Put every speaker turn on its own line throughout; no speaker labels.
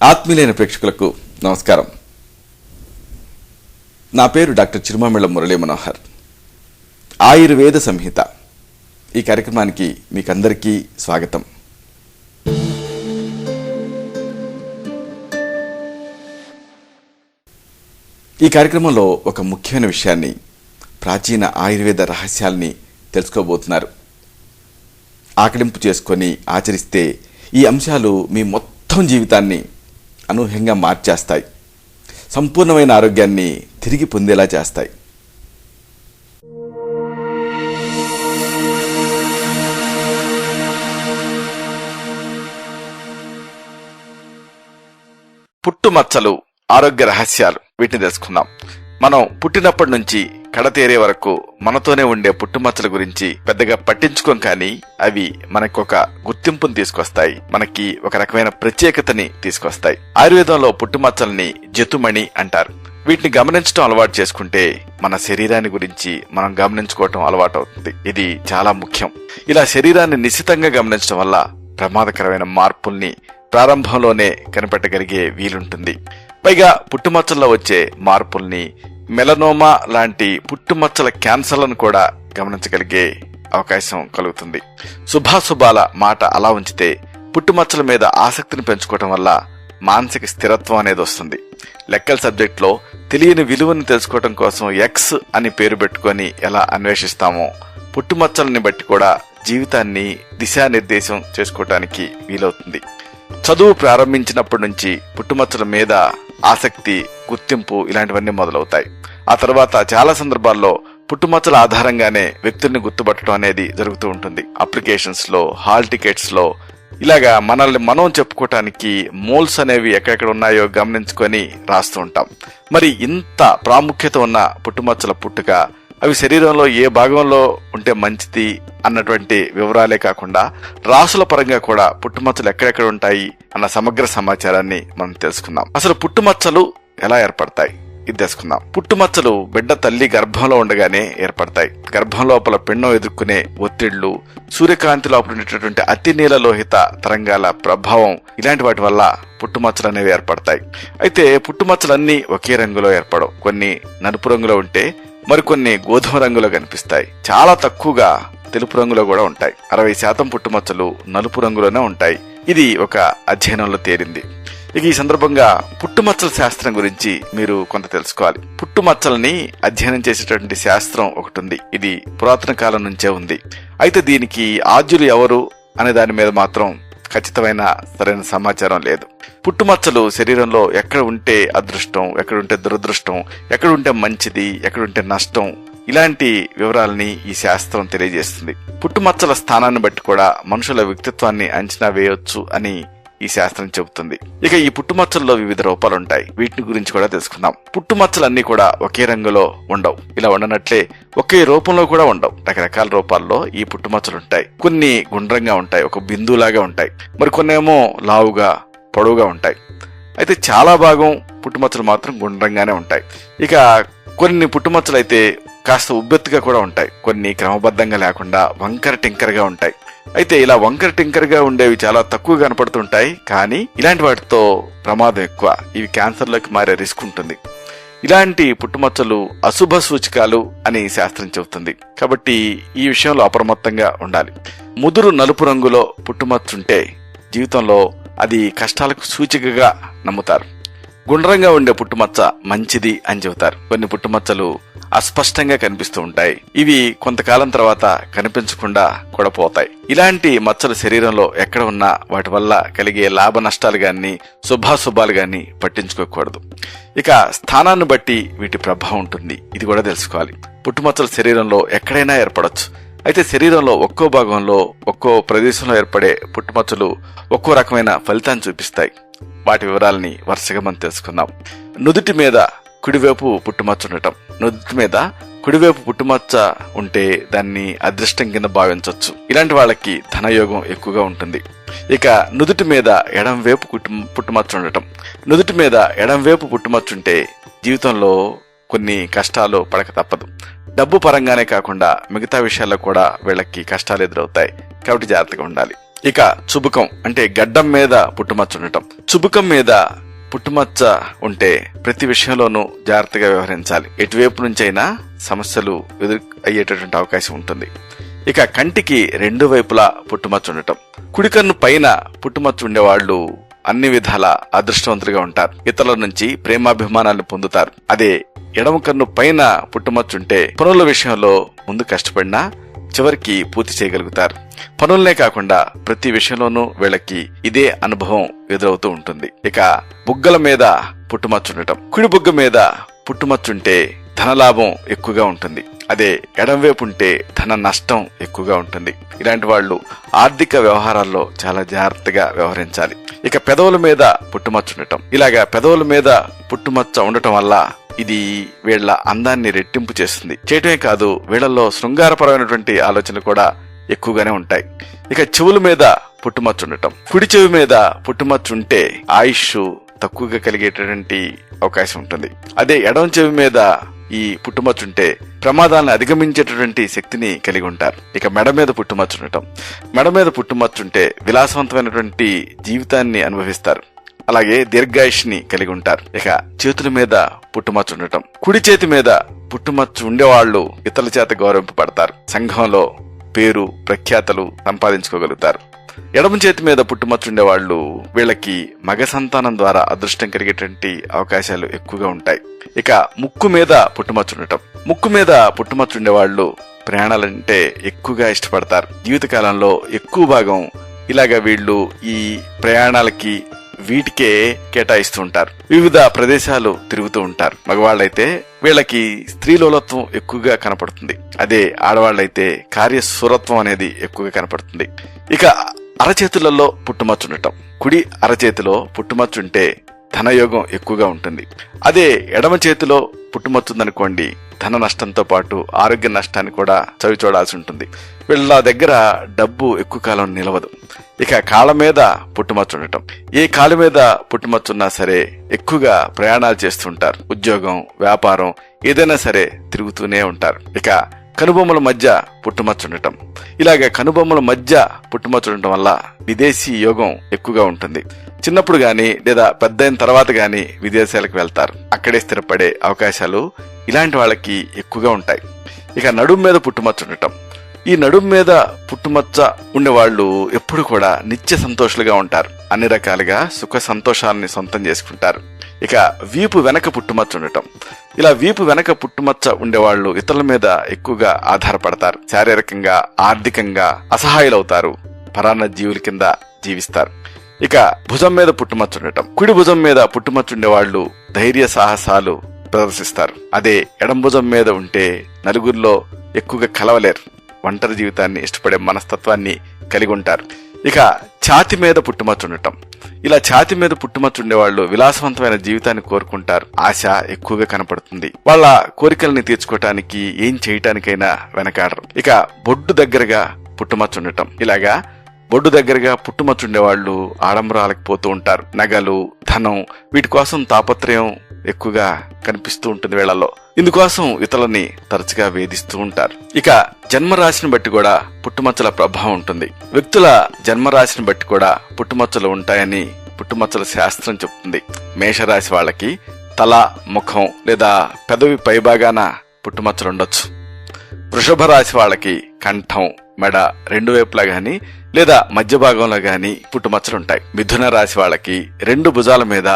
ఆత్మీయులైన ప్రేక్షకులకు నమస్కారం. నా పేరు డాక్టర్ చిరుమామిళ్ళ మురళీ మనోహర్. ఆయుర్వేద సంహిత ఈ కార్యక్రమానికి మీకందరికీ స్వాగతం. ఈ కార్యక్రమంలో ఒక ముఖ్యమైన విషయాన్ని, ప్రాచీన ఆయుర్వేద రహస్యాల్ని తెలుసుకోబోతున్నారు. ఆకలింపు చేసుకొని ఆచరిస్తే ఈ అంశాలు మీ మొత్తం జీవితాన్ని అనూహ్యంగా మార్చేస్తాయి, సంపూర్ణమైన ఆరోగ్యాన్ని తిరిగి పొందేలా చేస్తాయి. పుట్టుమచ్చలు, ఆరోగ్య రహస్యాలు, వీటిని తెలుసుకుందాం. మనం పుట్టినప్పటి నుంచి కడతేరే వరకు మనతోనే ఉండే పుట్టుమచ్చల గురించి పెద్దగా పట్టించుకోం, కానీ అవి మనకొక గుర్తింపును తీసుకొస్తాయి, మనకి ఒక రకమైన ప్రత్యేకతని తీసుకొస్తాయి. ఆయుర్వేదంలో పుట్టుమచ్చల్ని జతుమణి అంటారు. వీటిని గమనించడం అలవాటు చేసుకుంటే మన శరీరాన్ని గురించి మనం గమనించుకోవటం అలవాటు అవుతుంది. ఇది చాలా ముఖ్యం. ఇలా శరీరాన్ని నిశితంగా గమనించడం వల్ల ప్రమాదకరమైన మార్పుల్ని ప్రారంభంలోనే కనిపెట్టగలిగే వీలుంటుంది. పైగా పుట్టుమచ్చల్లో వచ్చే మార్పుల్ని, మెలనోమా లాంటి పుట్టుమచ్చల క్యాన్సర్లను కూడా గమనించగలిగే అవకాశం కలుగుతుంది. శుభాశుభాల మాట అలా ఉంచితే పుట్టుమచ్చల మీద ఆసక్తిని పెంచుకోవటం వల్ల మానసిక స్థిరత్వం అనేది వస్తుంది. లెక్కల సబ్జెక్ట్లో తెలియని విలువని తెలుసుకోవటం కోసం ఎక్స్ అని పేరు పెట్టుకొని ఎలా అన్వేషిస్తామో, పుట్టుమచ్చలని బట్టి కూడా జీవితాన్ని దిశానిర్దేశం చేసుకోవటానికి వీలవుతుంది. చదువు ప్రారంభించినప్పటి నుంచి పుట్టుమచ్చల మీద ఆసక్తి, గుర్తింపు ఇలాంటివన్నీ మొదలవుతాయి. ఆ తర్వాత చాలా సందర్భాల్లో పుట్టుమచ్చల ఆధారంగానే వ్యక్తుల్ని గుర్తుపట్టడం అనేది జరుగుతూ ఉంటుంది. అప్లికేషన్స్ లో, హాల్ టికెట్స్ లో ఇలాగా మనల్ని మనం చెప్పుకోవటానికి మోల్స్ అనేవి ఎక్కడెక్కడ ఉన్నాయో గమనించుకొని రాస్తూ ఉంటాం. మరి ఇంత ప్రాముఖ్యత ఉన్న పుట్టుమచ్చల పుట్టుక, అవి శరీరంలో ఏ భాగంలో ఉంటే మంచిది అన్నటువంటి వివరాలే కాకుండా రాసుల పరంగా కూడా పుట్టుమచ్చలు ఎక్కడెక్కడ ఉంటాయి అన్న సమగ్ర సమాచారాన్ని మనం తెలుసుకుందాం. అసలు పుట్టుమచ్చలు ఎలా ఏర్పడతాయి ఇది తెలుసుకుందాం. పుట్టుమచ్చలు బిడ్డ తల్లి గర్భంలో ఉండగానే ఏర్పడతాయి. గర్భం లోపల పిండం ఎదుర్కొనే ఒత్తిళ్లు, సూర్యకాంతి లోపల ఉండేటటువంటి అతి నీల లోహిత తరంగాల ప్రభావం, ఇలాంటి వాటి వల్ల పుట్టుమచ్చలు అనేవి ఏర్పడతాయి. అయితే పుట్టుమచ్చలన్నీ ఒకే రంగులో ఏర్పడవు. కొన్ని నలుపు రంగులో ఉంటే మరికొన్ని గోధుమ రంగులో కనిపిస్తాయి. చాలా తక్కువగా తెలుపు రంగులో కూడా ఉంటాయి. 60% పుట్టుమచ్చలు నలుపు రంగులోనే ఉంటాయి. ఇది ఒక అధ్యయనంలో తేలింది. ఇక ఈ సందర్భంగా పుట్టుమచ్చల శాస్త్రం గురించి మీరు కొంత తెలుసుకోవాలి. పుట్టుమచ్చల్ని అధ్యయనం చేసేటటువంటి శాస్త్రం ఒకటి ఉంది. ఇది పురాతన కాలం నుంచే ఉంది. అయితే దీనికి ఆద్యులు ఎవరు అనే దాని మీద మాత్రం ఖచ్చితమైన సరైన సమాచారం లేదు. పుట్టుమచ్చలు శరీరంలో ఎక్కడ ఉంటే అదృష్టం, ఎక్కడుంటే దురదృష్టం, ఎక్కడుంటే మంచిది, ఎక్కడుంటే నష్టం, ఇలాంటి వివరాలని ఈ శాస్త్రం తెలియజేస్తుంది. పుట్టుమచ్చల స్థానాన్ని బట్టి కూడా మనుషుల వ్యక్తిత్వాన్ని అంచనా వేయొచ్చు అని ఈ శాస్త్రం చెబుతుంది. ఇక ఈ పుట్టుమచ్చల్లో వివిధ రూపాలు ఉంటాయి. వీటిని గురించి కూడా తెలుసుకుందాం. పుట్టుమచ్చలన్నీ కూడా ఒకే రంగులో ఉండవు. ఇలా ఉండనట్లే ఒకే రూపంలో కూడా ఉండవు. రకరకాల రూపాల్లో ఈ పుట్టుమచ్చలు ఉంటాయి. కొన్ని గుండ్రంగా ఉంటాయి, ఒక బిందులాగా ఉంటాయి. మరి కొన్ని ఏమో లావుగా, పొడవుగా ఉంటాయి. అయితే చాలా భాగం పుట్టుమచ్చలు మాత్రం గుండ్రంగానే ఉంటాయి. ఇక కొన్ని పుట్టుమచ్చలు అయితే కాస్త ఉబ్బెత్తుగా కూడా ఉంటాయి. కొన్ని క్రమబద్ధంగా లేకుండా వంకర టింకరగా ఉంటాయి. అయితే ఇలా వంకర టింకరగా ఉండేవి చాలా తక్కువ కనపడుతుంటాయి, కానీ ఇలాంటి వాటితో ప్రమాదం ఎక్కువ. ఇవి క్యాన్సర్లోకి మారే రిస్క్ ఉంటుంది. ఇలాంటి పుట్టుమచ్చలు అశుభ సూచికాలు అని శాస్త్రం చెబుతుంది. కాబట్టి ఈ విషయంలో అప్రమత్తంగా ఉండాలి. ముదురు నలుపు రంగులో పుట్టుమచ్చుంటే జీవితంలో అది కష్టాలకు సూచికగా నమ్ముతారు. గుండ్రంగా ఉండే పుట్టుమచ్చ మంచిది అని చెబుతారు. కొన్ని పుట్టుమచ్చలు అస్పష్టంగా కనిపిస్తూ ఉంటాయి. ఇవి కొంతకాలం తర్వాత కనిపించకుండా కూడా పోతాయి. ఇలాంటి మచ్చలు శరీరంలో ఎక్కడ ఉన్నా వాటి వల్ల కలిగే లాభ నష్టాలు గాని, శుభాశుభాలు గాని పట్టించుకోకూడదు. ఇక స్థానాన్ని బట్టి వీటి ప్రభావం ఉంటుంది. ఇది కూడా తెలుసుకోవాలి. పుట్టుమచ్చలు శరీరంలో ఎక్కడైనా ఏర్పడొచ్చు. అయితే శరీరంలో ఒక్కో భాగంలో, ఒక్కో ప్రదేశంలో ఏర్పడే పుట్టుమచ్చలు ఒక్కో రకమైన ఫలితాన్ని చూపిస్తాయి. వాటి వివరాలని వరుసగా మనం తెలుసుకుందాం. నుదుటి మీద కుడివైపు పుట్టుమచ్చ ఉండటం. నుదుటి మీద కుడివైపు పుట్టుమచ్చ ఉంటే దాన్ని అదృష్టం కింద భావించవచ్చు. ఇలాంటి వాళ్ళకి ధనయోగం ఎక్కువగా ఉంటుంది. ఇక నుదుటి మీద ఎడంవైపు పుట్టుమచ్చ ఉండటం. నుదుటి మీద ఎడంవైపు పుట్టుమచ్చ ఉంటే జీవితంలో కొన్ని కష్టాలు పడక తప్పదు. డబ్బు పరంగానే కాకుండా మిగతా విషయాల్లో కూడా వీళ్ళకి కష్టాలు ఎదురవుతాయి. కాబట్టి జాగ్రత్తగా ఉండాలి. ఇక చుబుకం అంటే గడ్డం మీద పుట్టుమచ్చ ఉండటం. చుబుకం మీద పుట్టుమచ్చ ఉంటే ప్రతి విషయంలోనూ జాగ్రత్తగా వ్యవహరించాలి. ఎటువైపు నుంచైనా సమస్యలు అయ్యేటటువంటి అవకాశం ఉంటుంది. ఇక కంటికి రెండు వైపులా పుట్టుమచ్చ ఉండటం. కుడికన్ను పైన పుట్టుమచ్చ ఉండేవాళ్లు అన్ని విధాల అదృష్టవంతులుగా ఉంటారు. ఇతరుల నుంచి ప్రేమాభిమానాలను పొందుతారు. అదే ఎడమ కన్ను పైన పుట్టుమచ్చుంటే పనుల విషయంలో ముందు కష్టపడినా చివరికి పూర్తి చేయగలుగుతారు. పనులనే కాకుండా ప్రతి విషయంలోనూ వీళ్ళకి ఇదే అనుభవం ఎదురవుతూ ఉంటుంది. ఇక బుగ్గల మీద పుట్టుమచ్చుండటం. కుడి బుగ్గ మీద పుట్టుమచ్చుంటే ధనలాభం ఎక్కువగా ఉంటుంది. అదే ఎడంవైపు ఉంటే ధన నష్టం ఎక్కువగా ఉంటుంది. ఇలాంటి వాళ్ళు ఆర్థిక వ్యవహారాల్లో చాలా జాగ్రత్తగా వ్యవహరించాలి. ఇక పెదవుల మీద పుట్టుమచ్చ ఉండటం. ఇలాగా పెదవుల మీద పుట్టుమచ్చ ఉండటం వల్ల ఇది వీళ్ల అందాన్ని రెట్టింపు చేస్తుంది. చేయటమే కాదు, వీళ్లలో శృంగారపరమైనటువంటి ఆలోచనలు కూడా ఎక్కువగానే ఉంటాయి. ఇక చెవుల మీద పుట్టుమచ్చ ఉండటం. కుడి చెవి మీద పుట్టుమచ్చ ఉంటే ఆయుష్ తక్కువగా కలిగేటటువంటి అవకాశం ఉంటుంది. అదే ఎడమ చెవి మీద ఈ పుట్టుమచ్చుంటే ప్రమాదాలను అధిగమించేటటువంటి శక్తిని కలిగి ఉంటారు. ఇక మెడ మీద పుట్టుమచ్చ ఉండటం. మెడ మీద పుట్టుమచ్చుంటే విలాసవంతమైనటువంటి జీవితాన్ని అనుభవిస్తారు. అలాగే దీర్ఘాయుష్ని కలిగి ఉంటారు. ఇక చేతుల మీద పుట్టుమచ్చ ఉండటం. కుడి చేతి మీద పుట్టుమచ్చ ఉండేవాళ్లు ఇతరుల చేత గౌరవింపబడతారు. సంఘంలో పేరు ప్రఖ్యాతలు సంపాదించుకోగలుగుతారు. ఎడమ చేతి మీద పుట్టుమచ్చ ఉండేవాళ్లు వీళ్ళకి మగ సంతానం ద్వారా అదృష్టం కలిగేటువంటి అవకాశాలు ఎక్కువగా ఉంటాయి. ఇక ముక్కు మీద పుట్టుమచ్చ ఉండటం. ముక్కు మీద పుట్టుమచ్చ ఉండేవాళ్లు ప్రయాణాలంటే ఎక్కువగా ఇష్టపడతారు. జీవితకాలంలో ఎక్కువ భాగం ఇలాగా వీళ్ళు ఈ ప్రయాణాలకి వీటికే కేటాయిస్తూ ఉంటారు. వివిధ ప్రదేశాలు తిరుగుతూ ఉంటారు. మగవాళ్ళైతే వీళ్ళకి స్త్రీలోలత్వం ఎక్కువగా కనపడుతుంది. అదే ఆడవాళ్ళైతే కార్యశూరత్వం అనేది ఎక్కువగా కనపడుతుంది. ఇక అరచేతులలో పుట్టుమచ్చ ఉండటం. కుడి అరచేతిలో పుట్టుమచ్చ ఉంటే ధనయోగం ఎక్కువగా ఉంటుంది. అదే ఎడమ చేతిలో పుట్టుమచ్చుందనుకోండి, ధన నష్టంతో పాటు ఆరోగ్య నష్టాన్ని కూడా చవి చూడాల్సి ఉంటుంది. వీళ్ళ దగ్గర డబ్బు ఎక్కువ కాలం నిలవదు. ఇక కాళ్ళ మీద పుట్టుమచ్చ ఉండటం. ఏ కాళ్ళ మీద పుట్టుమచ్చున్నా సరే ఎక్కువగా ప్రయాణాలు చేస్తుంటారు. ఉద్యోగం, వ్యాపారం ఏదైనా సరే తిరుగుతూనే ఉంటారు. ఇక కనుబొమ్మల మధ్య పుట్టుమచ్చ ఉండటం. ఇలాగ కనుబొమ్మల మధ్య పుట్టుమచ్చ ఉండటం వల్ల విదేశీ యోగం ఎక్కువగా ఉంటుంది. చిన్నప్పుడు గాని లేదా పెద్దయిన తర్వాత గాని విదేశాలకు వెళ్తారు. అక్కడే స్థిరపడే అవకాశాలు ఇలాంటి వాళ్ళకి ఎక్కువగా ఉంటాయి. ఇక నడుము మీద పుట్టుమచ్చ ఉండటం. ఈ నడుము మీద పుట్టుమచ్చ ఉండేవాళ్లు ఎప్పుడు కూడా నిత్య సంతోషులుగా ఉంటారు. అన్ని రకాలుగా సుఖ సంతోషాలని సొంతం చేసుకుంటారు. ఇక వీపు వెనక పుట్టుమచ్చ ఉండటం. ఇలా వీపు వెనక పుట్టుమచ్చ ఉండేవాళ్లు ఇతరుల మీద ఎక్కువగా ఆధారపడతారు. శారీరకంగా, ఆర్థికంగా అసహాయులవుతారు. పరాన్న జీవుల కింద జీవిస్తారు. ఇక భుజం మీద పుట్టుమచ్చ ఉండటం. కుడి భుజం మీద పుట్టుమచ్చ ఉండేవాళ్లు ధైర్య సాహసాలు ప్రదర్శిస్తారు. అదే ఎడం భుజం మీద ఉంటే నలుగురిలో ఎక్కువగా కలవలేరు. ఒంటరి జీవితాన్ని ఇష్టపడే మనస్తత్వాన్ని కలిగి ఉంటారు. ఇక ఛాతి మీద పుట్టుమచ్చ ఉండటం. ఇలా ఛాతి మీద పుట్టుమచ్చ ఉండేవాళ్లు విలాసవంతమైన జీవితాన్ని కోరుకుంటారు. ఆశ ఎక్కువగా కనపడుతుంది. వాళ్ళ కోరికల్ని తీర్చుకోవటానికి ఏం చేయటానికైనా వెనకాడరు. ఇక బొడ్డు దగ్గరగా పుట్టుమచ్చ ఉండటం. ఇలాగా బొడ్డు దగ్గరగా పుట్టుమచ్చ ఉండేవాళ్లు ఆడంబరాలకు పోతూ ఉంటారు. నగలు, ధనం వీటి కోసం తాపత్రయం ఎక్కువగా కనిపిస్తూ ఉంటుంది వీళ్లలో. ఇందుకోసం ఇతరులని తరచుగా వేధిస్తూ ఉంటారు. ఇక జన్మరాశిని బట్టి కూడా పుట్టుమచ్చల ప్రభావం ఉంటుంది. వ్యక్తుల జన్మరాశిని బట్టి కూడా పుట్టుమచ్చలు ఉంటాయని పుట్టుమచ్చల శాస్త్రం చెప్తుంది. మేషరాశి వాళ్ళకి తల, ముఖం లేదా పెదవి పైభాగాన పుట్టుమచ్చలుండొచ్చు. వృషభ రాశి వాళ్ళకి కంఠం, మెడ రెండు వైపులా గాని లేదా మధ్య భాగంలో గాని పుట్టుమచ్చలుంటాయి. మిథున రాశి వాళ్ళకి రెండు భుజాల మీద,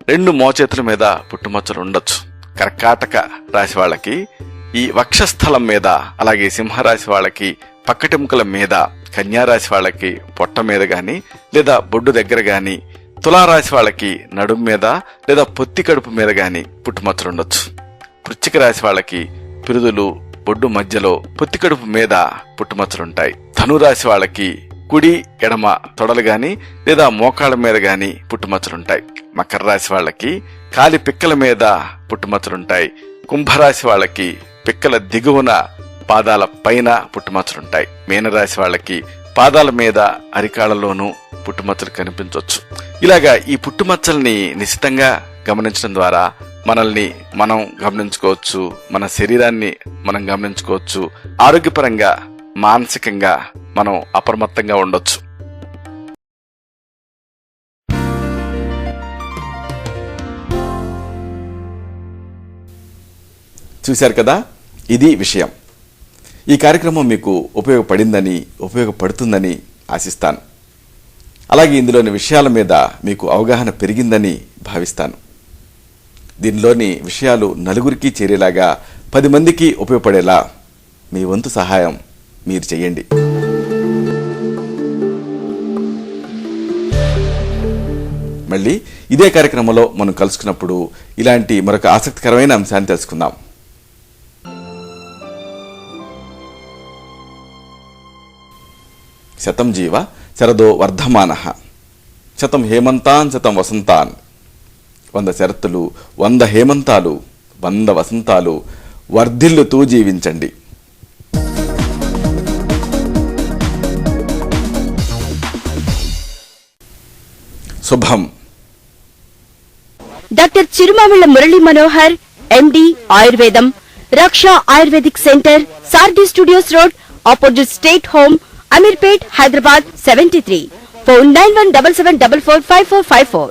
రెండు మోచేతుల మీద పుట్టుమచ్చలు ఉండొచ్చు. కర్కాటక రాశి వాళ్ళకి ఈ వక్షస్థలం మీద, అలాగే సింహరాశి వాళ్ళకి పక్కటెముకల మీద, కన్యారాశి వాళ్ళకి పొట్ట మీద గాని లేదా బొడ్డు దగ్గర గాని, తులారాశి వాళ్ళకి నడుము మీద లేదా పొత్తి కడుపు మీద గాని పుట్టుమచ్చలుండొచ్చు. వృశ్చిక రాశి వాళ్ళకి పిరుదులు, బొడ్డు మధ్యలో, పొత్తి కడుపు మీద పుట్టుమచ్చలుంటాయి. ధనురాశి వాళ్ళకి కుడి, ఎడమ తొడలు గాని లేదా మోకాళ్ళ మీద గాని పుట్టుమచ్చలుంటాయి. మకర రాశి వాళ్ళకి కాలి పిక్కల మీద పుట్టుమచ్చలుంటాయి. కుంభరాశి వాళ్ళకి పిక్కల దిగువన, పాదాల పైన పుట్టుమచ్చలుంటాయి. మీనరాశి వాళ్ళకి పాదాల మీద, అరికాళ్లలోనూ పుట్టుమచ్చలు కనిపించవచ్చు. ఇలాగా ఈ పుట్టుమచ్చల్ని నిశితంగా గమనించడం ద్వారా మనల్ని మనం గమనించుకోవచ్చు, మన శరీరాన్ని మనం గమనించుకోవచ్చు. ఆరోగ్యపరంగా, మానసికంగా మనం అప్రమత్తంగా ఉండొచ్చు. చూశారు కదా, ఇది విషయం. ఈ కార్యక్రమం మీకు ఉపయోగపడిందని, ఉపయోగపడుతుందని ఆశిస్తాను. అలాగే ఇందులోని విషయాల మీద మీకు అవగాహన పెరిగిందని భావిస్తాను. దీనిలోని విషయాలు నలుగురికి చేరేలాగా, 10 మందికి ఉపయోగపడేలా మీ వంతు సహాయం మీరు చేయండి. మళ్ళీ ఇదే కార్యక్రమంలో మనం కలుసుకున్నప్పుడు ఇలాంటి మరొక ఆసక్తికరమైన అంశాన్ని తెలుసుకుందాం. శతం జీవ శరదో వర్ధమానః, శతం హేమంతాన్ శతం వసంతాన్. 100 శరత్తులు, 100 హేమంతాలు, 100 వసంతాలు వర్ధిల్లుతూ జీవించండి. శుభం.
డాక్టర్ చిరుమామిళ్ల మురళీ మనోహర్, ఎండి, ఆయుర్వేదం, రక్ష ఆయుర్వేదిక్ సెంటర్, సార్డి studios road, opposite state home, Ameerpet, Hyderabad 73. Phone 9177445454.